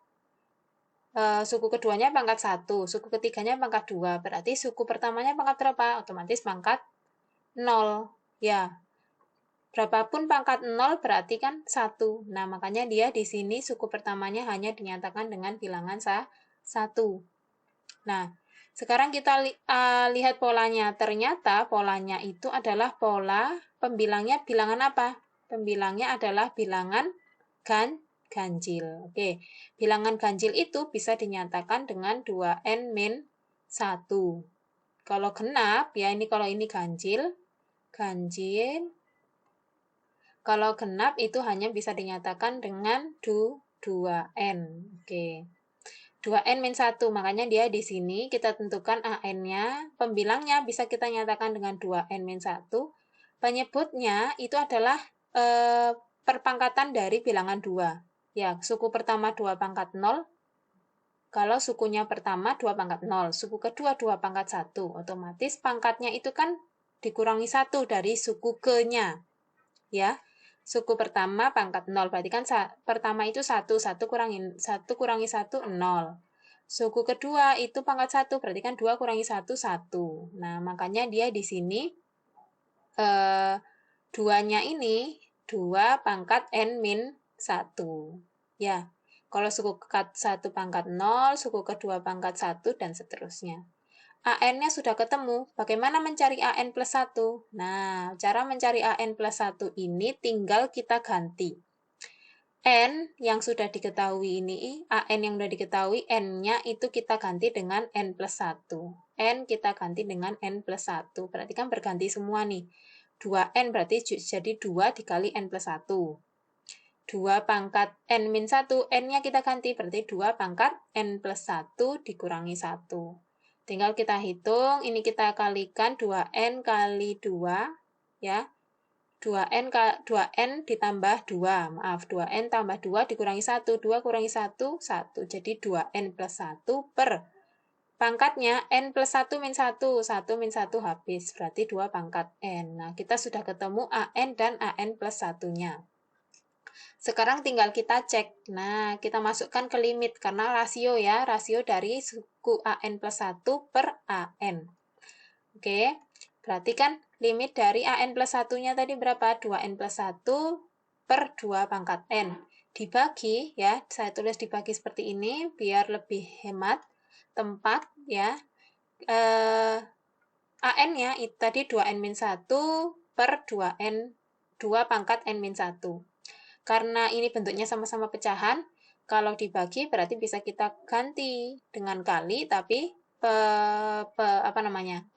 Suku keduanya pangkat 1, suku ketiganya pangkat 2, berarti suku pertamanya pangkat berapa? Otomatis pangkat 0. Ya, berapapun pangkat 0 berarti kan 1. Nah, makanya dia di sini suku pertamanya hanya dinyatakan dengan bilangan 1. Nah, sekarang kita lihat polanya. Ternyata polanya itu adalah pola pembilangnya bilangan apa? Pembilangnya adalah bilangan ganjil. Oke, bilangan ganjil itu bisa dinyatakan dengan 2n-1. Kalau genap, ya ini kalau ini ganjil. Kalau genap itu hanya bisa dinyatakan dengan 2n. Oke. 2n-1, makanya dia di sini kita tentukan AN-nya, pembilangnya bisa kita nyatakan dengan 2n-1, penyebutnya itu adalah perpangkatan dari bilangan 2. Ya, suku pertama 2 pangkat 0, Kalau sukunya pertama 2 pangkat 0, suku kedua 2 pangkat 1, otomatis pangkatnya itu kan dikurangi 1 dari suku ke-nya. Ya. Suku pertama pangkat 0, berarti kan pertama itu 1, 1 kurangi 1, 0. Suku kedua itu pangkat 1, berarti kan 2 kurangi 1, 1. Nah, makanya dia di sini 2-nya ini 2 pangkat n min 1. Ya, kalau suku ke-1 pangkat 0, suku kedua pangkat 1, dan seterusnya. AN-nya sudah ketemu. Bagaimana mencari AN plus 1? Nah, cara mencari AN plus 1 ini tinggal kita ganti. N yang sudah diketahui ini, AN yang sudah diketahui, N-nya itu kita ganti dengan N plus 1. N kita ganti dengan N plus 1. Berarti kan berganti semua nih. 2N berarti jadi 2 dikali N plus 1. 2 pangkat N min 1, N-nya kita ganti, berarti 2 pangkat N plus 1 dikurangi 1. Tinggal kita hitung, ini kita kalikan 2N kali 2, ya. 2N ditambah 2, maaf, 2N tambah 2 dikurangi 1, 2 kurangi 1, 1. Jadi 2N plus 1 per pangkatnya N plus 1 min 1, 1 min 1 habis, berarti 2 pangkat N. Nah, kita sudah ketemu AN dan AN plus 1-nya. Sekarang tinggal kita cek. Nah, kita masukkan ke limit karena rasio ya, rasio dari suku AN plus 1 per AN. Oke, berarti kan limit dari AN plus 1-nya tadi berapa? 2N plus 1 per 2 pangkat N. Dibagi ya, saya tulis dibagi seperti ini biar lebih hemat tempat ya. AN-nya itu tadi 2N min 1 per 2N, 2 pangkat N min 1. Karena ini bentuknya sama-sama pecahan, kalau dibagi berarti bisa kita ganti dengan kali, tapi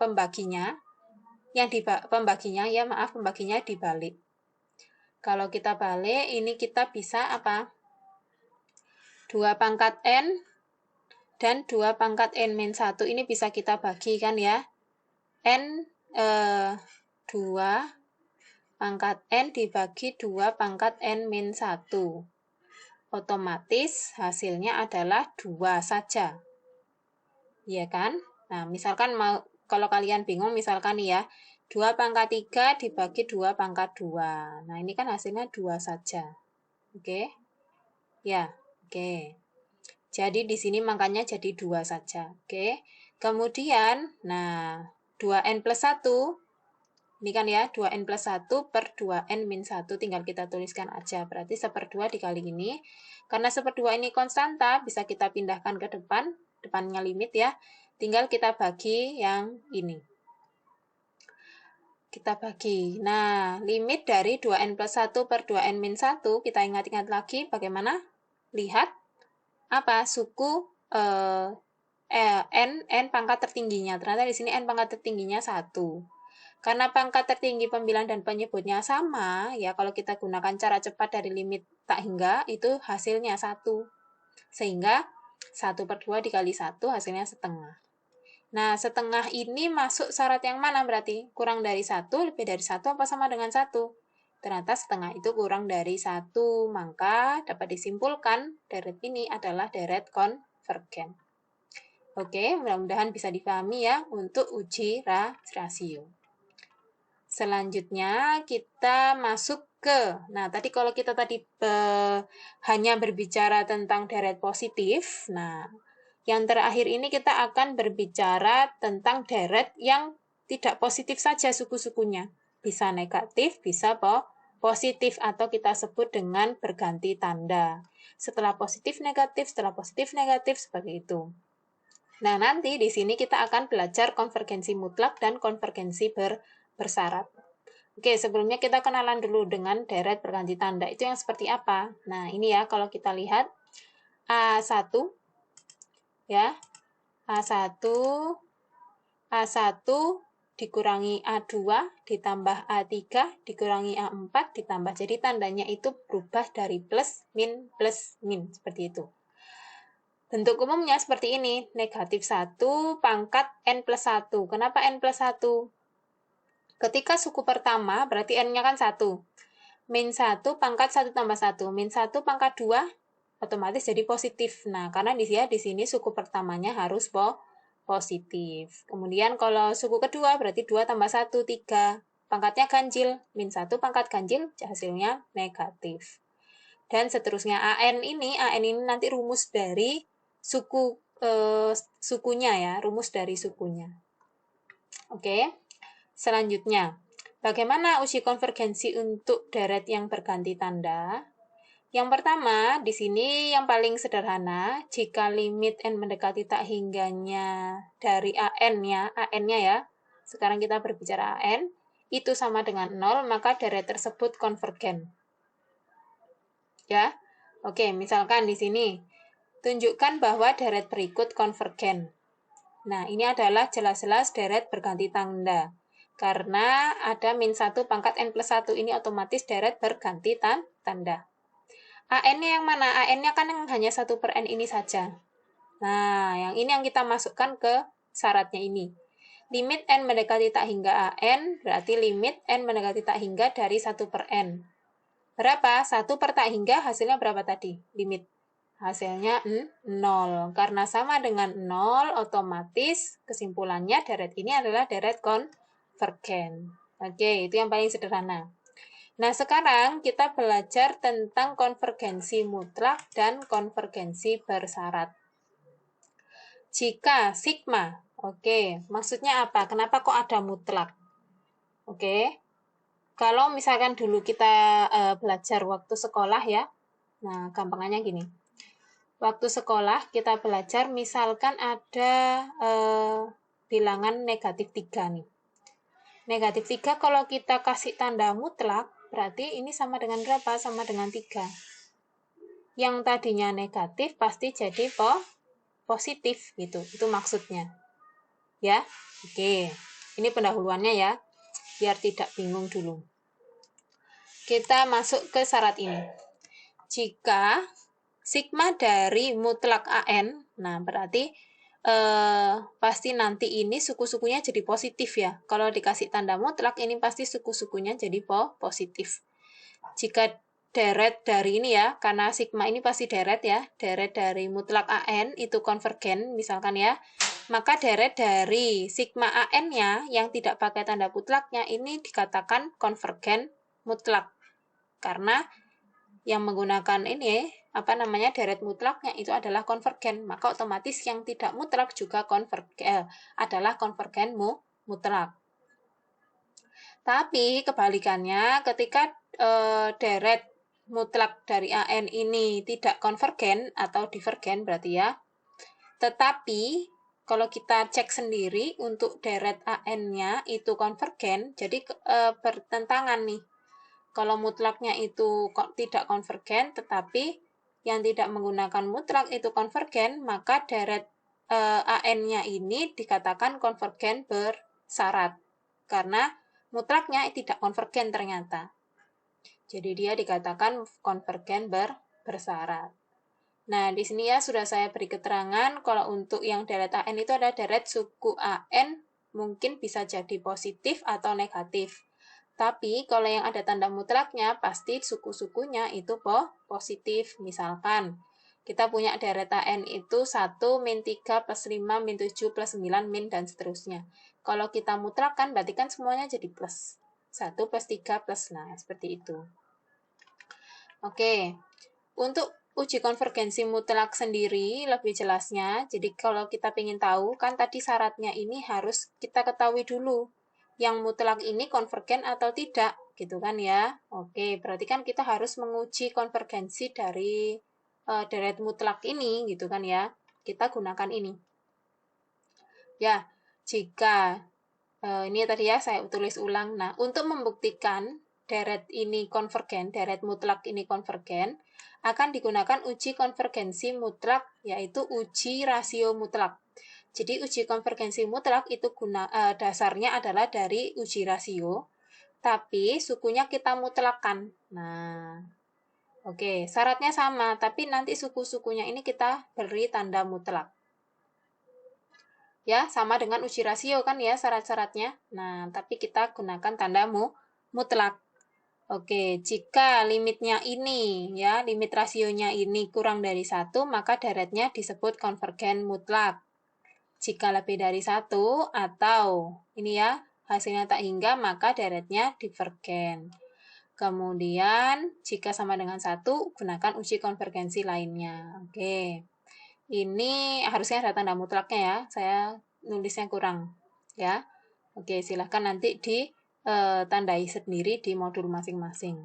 pembaginya dibalik. Kalau kita balik, ini kita bisa apa? 2 pangkat N dan 2 pangkat N min 1 ini bisa kita bagi kan ya. N 2 pangkat N dibagi 2 pangkat N min 1. Otomatis hasilnya adalah 2 saja. Iya kan? Nah, misalkan kalau kalian bingung, misalkan nih ya, 2 pangkat 3 dibagi 2 pangkat 2. Nah, ini kan hasilnya 2 saja. Oke? Ya, oke. Jadi di sini makanya jadi 2 saja. Oke? Kemudian, nah, 2N plus 1, ini kan ya, 2N plus 1 per 2N min 1, tinggal kita tuliskan aja. Berarti 1/2 dikali ini. Karena 1/2 ini konstanta, bisa kita pindahkan ke depan, depannya limit ya. Tinggal kita bagi yang ini. Kita bagi. Nah, limit dari 2N plus 1 per 2N min 1, kita ingat-ingat lagi bagaimana? Lihat, apa? Suku N pangkat tertingginya. Ternyata di sini N pangkat tertingginya 1. Karena pangkat tertinggi pembilang dan penyebutnya sama, ya kalau kita gunakan cara cepat dari limit tak hingga, itu hasilnya 1. Sehingga 1/2 dikali 1 hasilnya setengah. Nah, setengah ini masuk syarat yang mana berarti? Kurang dari 1, lebih dari 1, apa sama dengan 1? Ternyata setengah itu kurang dari 1, maka dapat disimpulkan deret ini adalah deret konvergen. Oke, mudah-mudahan bisa dipahami ya untuk uji rasio. Selanjutnya kita masuk ke, nah tadi kalau kita hanya berbicara tentang deret positif, nah yang terakhir ini kita akan berbicara tentang deret yang tidak positif saja suku-sukunya. Bisa negatif, bisa positif atau kita sebut dengan berganti tanda. Setelah positif negatif seperti itu. Nah, nanti di sini kita akan belajar konvergensi mutlak dan konvergensi bersyarat. Oke, sebelumnya kita kenalan dulu dengan deret berganti tanda. Itu yang seperti apa? Nah, ini ya kalau kita lihat A1 ya. A1 dikurangi A2 ditambah A3 dikurangi A4 ditambah. Jadi tandanya itu berubah dari plus min seperti itu. Bentuk umumnya seperti ini, negatif 1 pangkat N plus 1. Kenapa N plus 1? Ketika suku pertama, berarti N-nya kan 1. Min 1 pangkat 1 tambah 1. Min 1 pangkat 2, otomatis jadi positif. Nah, karena di sini suku pertamanya harus positif. Kemudian kalau suku kedua berarti 2 tambah 1, 3. Pangkatnya ganjil, min 1 pangkat ganjil, hasilnya negatif. Dan seterusnya AN ini nanti rumus dari sukunya ya, rumus dari sukunya. Oke, selanjutnya. Bagaimana uji konvergensi untuk deret yang berganti tanda? Yang pertama, di sini yang paling sederhana, jika limit n mendekati tak hingganya dari AN-nya ya, sekarang kita berbicara AN, itu sama dengan 0, maka deret tersebut konvergen. Ya, oke, misalkan di sini, tunjukkan bahwa deret berikut konvergen. Nah, ini adalah jelas-jelas deret berganti tanda. Karena ada min 1 pangkat n plus 1, ini otomatis deret berganti tanda. AN-nya yang mana? AN-nya kan yang hanya 1 per n ini saja. Nah, yang ini yang kita masukkan ke syaratnya ini. Limit n mendekati tak hingga AN, berarti limit n mendekati tak hingga dari 1 per n. Berapa? 1 per tak hingga, hasilnya berapa tadi? Limit. Hasilnya 0. Karena sama dengan 0, otomatis kesimpulannya deret ini adalah deret konvergen. Oke, itu yang paling sederhana. Nah, sekarang kita belajar tentang konvergensi mutlak dan konvergensi bersyarat. Jika sigma, oke, maksudnya apa? Kenapa kok ada mutlak? Oke, kalau misalkan dulu kita belajar waktu sekolah ya, nah gampangannya gini. Waktu sekolah kita belajar misalkan ada bilangan negatif 3 nih. Negatif 3 kalau kita kasih tanda mutlak, berarti ini sama dengan berapa? Sama dengan 3. Yang tadinya negatif pasti jadi positif gitu. Itu maksudnya. Ya. Oke. Ini pendahuluannya ya. Biar tidak bingung dulu. Kita masuk ke syarat ini. Jika sigma dari mutlak AN, nah berarti pasti nanti ini suku-sukunya jadi positif ya. Kalau dikasih tanda mutlak, ini pasti suku-sukunya jadi positif. Jika deret dari ini ya, karena sigma ini pasti deret ya, deret dari mutlak AN itu konvergen misalkan ya, maka deret dari sigma AN-nya yang tidak pakai tanda mutlaknya ini dikatakan konvergen mutlak. Karena yang menggunakan ini deret mutlaknya itu adalah konvergen, maka otomatis yang tidak mutlak juga adalah konvergen mutlak. Tapi kebalikannya ketika deret mutlak dari AN ini tidak konvergen atau divergen berarti ya, tetapi kalau kita cek sendiri untuk deret AN-nya itu konvergen, jadi bertentangan nih. Kalau mutlaknya itu tidak konvergen, tetapi yang tidak menggunakan mutlak itu konvergen, maka deret AN-nya ini dikatakan konvergen bersyarat. Karena mutlaknya tidak konvergen ternyata. Jadi dia dikatakan konvergen bersyarat. Nah, di sini ya sudah saya beri keterangan kalau untuk yang deret AN itu ada deret suku AN mungkin bisa jadi positif atau negatif. Tapi kalau yang ada tanda mutlaknya pasti suku-sukunya itu positif. Misalkan kita punya deret AN itu 1, min 3, plus 5, min 7, plus 9, min, dan seterusnya. Kalau kita mutlakkan berarti kan semuanya jadi plus. 1 plus 3 plus, nah seperti itu. Oke, untuk uji konvergensi mutlak sendiri lebih jelasnya, jadi kalau kita ingin tahu, kan tadi syaratnya ini harus kita ketahui dulu. Yang mutlak ini konvergen atau tidak, gitu kan ya. Oke, berarti kan kita harus menguji konvergensi dari deret mutlak ini, gitu kan ya. Kita gunakan ini. Ya, jika, ini tadi ya saya tulis ulang. Nah, untuk membuktikan deret ini konvergen, deret mutlak ini konvergen, akan digunakan uji konvergensi mutlak, yaitu uji rasio mutlak. Jadi uji konvergensi mutlak itu dasarnya adalah dari uji rasio, tapi sukunya kita mutlakkan. Nah, oke, syaratnya sama, tapi nanti suku-sukunya ini kita beri tanda mutlak. Ya, sama dengan uji rasio kan ya syarat-syaratnya. Nah, tapi kita gunakan tanda mutlak. Oke, jika limitnya ini, ya, limit rasionya ini kurang dari 1, maka deretnya disebut konvergen mutlak. Jika lebih dari 1 atau ini ya, hasilnya tak hingga, maka deretnya divergen. Kemudian, jika sama dengan 1, gunakan uji konvergensi lainnya. Oke. Ini harusnya ada tanda mutlaknya ya. Saya nulisnya kurang, ya. Oke, silahkan nanti ditandai sendiri di modul masing-masing.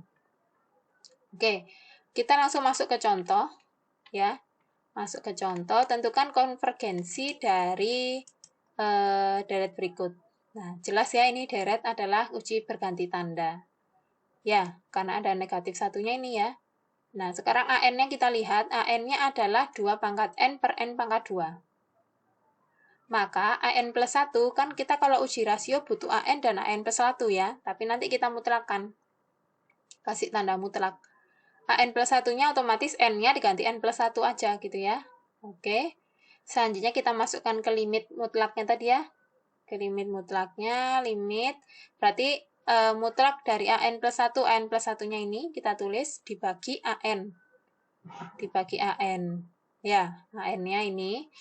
Oke, kita langsung masuk ke contoh, ya. Masuk ke contoh, tentukan konvergensi dari deret berikut. Nah, jelas ya ini deret adalah uji berganti tanda. Ya, karena ada negatif satunya ini ya. Nah, sekarang AN-nya kita lihat, AN-nya adalah 2 pangkat N per N pangkat 2. Maka AN plus 1, kan kita kalau uji rasio butuh AN dan AN plus 1 ya, tapi nanti kita mutlakkan. Kasih tanda mutlak. AN plus 1-nya otomatis N-nya diganti N plus 1 aja gitu ya. Oke. Selanjutnya kita masukkan ke limit mutlaknya tadi ya. Ke limit mutlaknya, berarti mutlak dari AN plus 1, AN plus 1-nya ini kita tulis dibagi AN. Dibagi AN. Ya, AN-nya ini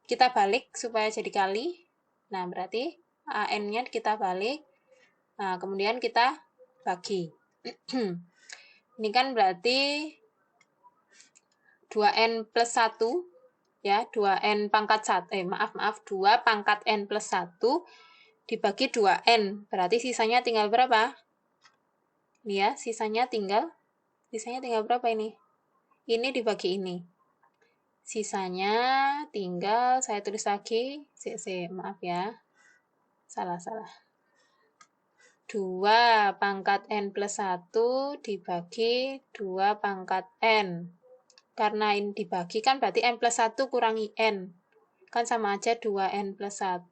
kita balik supaya jadi kali. Nah, berarti AN-nya kita balik. Nah, kemudian kita bagi. Ini kan berarti 2N plus 1, ya, 2N pangkat 1, 2 pangkat N plus 1 dibagi 2N. Berarti sisanya tinggal berapa? Ini ya, sisanya tinggal berapa ini? Ini dibagi ini. Sisanya tinggal, saya tulis lagi, maaf ya, salah. 2 pangkat N plus 1 dibagi 2 pangkat N. Karena ini dibagi kan berarti N plus 1 kurangi N. Kan sama aja 2N plus 1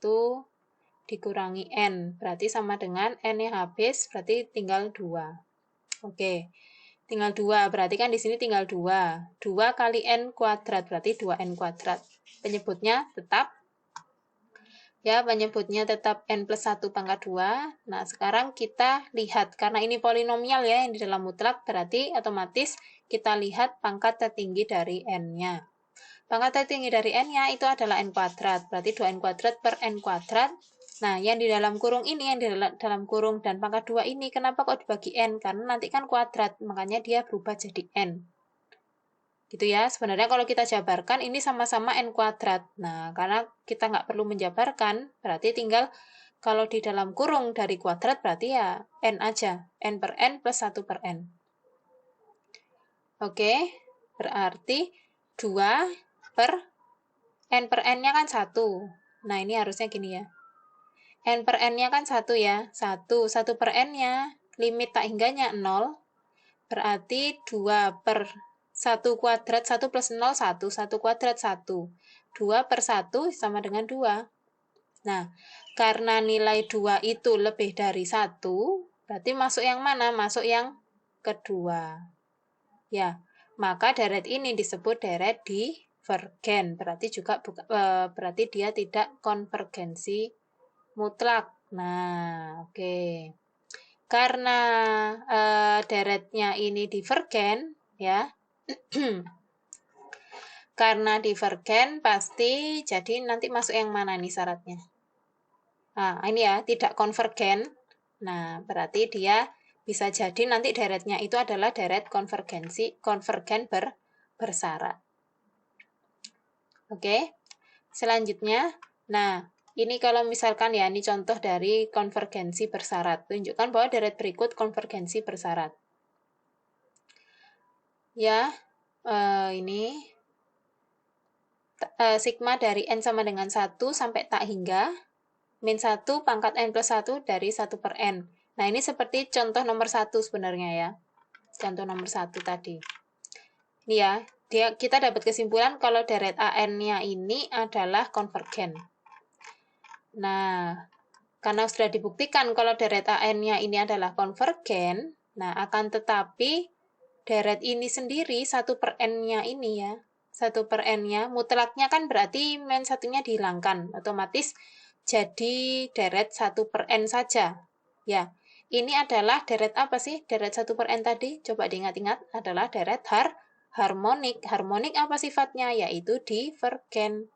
dikurangi N. Berarti sama dengan N-nya habis, berarti tinggal 2. Oke. Tinggal 2, berarti kan di sini tinggal 2. 2 kali N kuadrat, berarti 2N kuadrat. Penyebutnya tetap, ya, penyebutnya tetap N plus 1 pangkat 2. Nah, sekarang kita lihat, karena ini polinomial ya, yang di dalam mutlak, berarti otomatis kita lihat pangkat tertinggi dari N-nya. Pangkat tertinggi dari N-nya itu adalah N kuadrat, berarti 2N kuadrat per N kuadrat. Nah, yang di dalam kurung ini, yang di dalam kurung dan pangkat 2 ini, kenapa kok dibagi N? Karena nanti kan kuadrat, makanya dia berubah jadi N. Gitu ya, sebenarnya kalau kita jabarkan, ini sama-sama N kuadrat. Nah, karena kita nggak perlu menjabarkan, berarti tinggal kalau di dalam kurung dari kuadrat, berarti ya N aja. N per N plus 1 per N. Oke, berarti 2 per N per N-nya kan 1. Nah, ini harusnya gini ya. N per N-nya kan 1 ya. 1 per N-nya, limit tak hingganya 0. Berarti 2 per 1 kuadrat, 1 plus 0, 1. 1 kuadrat, 1. 2 per 1 sama dengan 2. Nah, karena nilai 2 itu lebih dari 1, berarti masuk yang mana? Masuk yang kedua. Ya, maka deret ini disebut deret divergen. Berarti dia tidak konvergensi mutlak. Nah, oke. Karena deretnya ini divergen, ya. Karena divergen pasti jadi nanti masuk yang mana nih syaratnya? Nah, ini ya, tidak konvergen. Nah, berarti dia bisa jadi nanti deretnya itu adalah deret konvergen bersyarat. Oke. Selanjutnya, nah, ini kalau misalkan ya, ini contoh dari konvergensi bersyarat. Tunjukkan bahwa deret berikut konvergensi bersyarat. Ya, ini sigma dari N sama dengan 1 sampai tak hingga, min 1 pangkat N plus 1 dari 1 per N. Nah, ini seperti contoh nomor 1 sebenarnya ya. Contoh nomor 1 tadi. Ini ya, kita dapat kesimpulan kalau deret AN-nya ini adalah konvergen. Nah, karena sudah dibuktikan kalau deret AN-nya ini adalah konvergen, nah akan tetapi deret ini sendiri 1 per N-nya ini ya, 1 per N-nya, mutlaknya kan berarti min satunya dihilangkan, otomatis jadi deret 1 per N saja. Ya, Ini adalah deret apa sih? Deret 1 per N tadi? Coba diingat-ingat, adalah deret harmonik. Harmonik apa sifatnya? Yaitu divergen.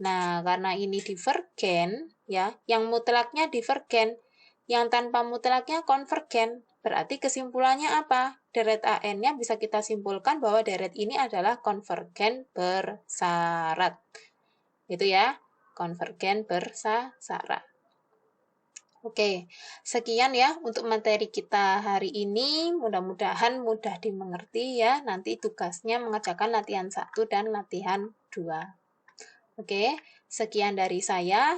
Nah, karena ini divergen, ya, yang mutlaknya divergen, yang tanpa mutlaknya konvergen. Berarti kesimpulannya apa? Deret AN-nya bisa kita simpulkan bahwa deret ini adalah konvergen bersyarat. Gitu ya, konvergen bersyarat. Oke, sekian ya untuk materi kita hari ini. Mudah-mudahan mudah dimengerti ya. Nanti tugasnya mengerjakan latihan 1 dan latihan 2. Oke, sekian dari saya.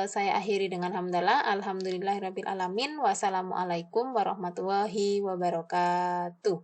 Saya akhiri dengan hamdalah. Alhamdulillahirabbil alamin. Wassalamualaikum warahmatullahi wabarakatuh.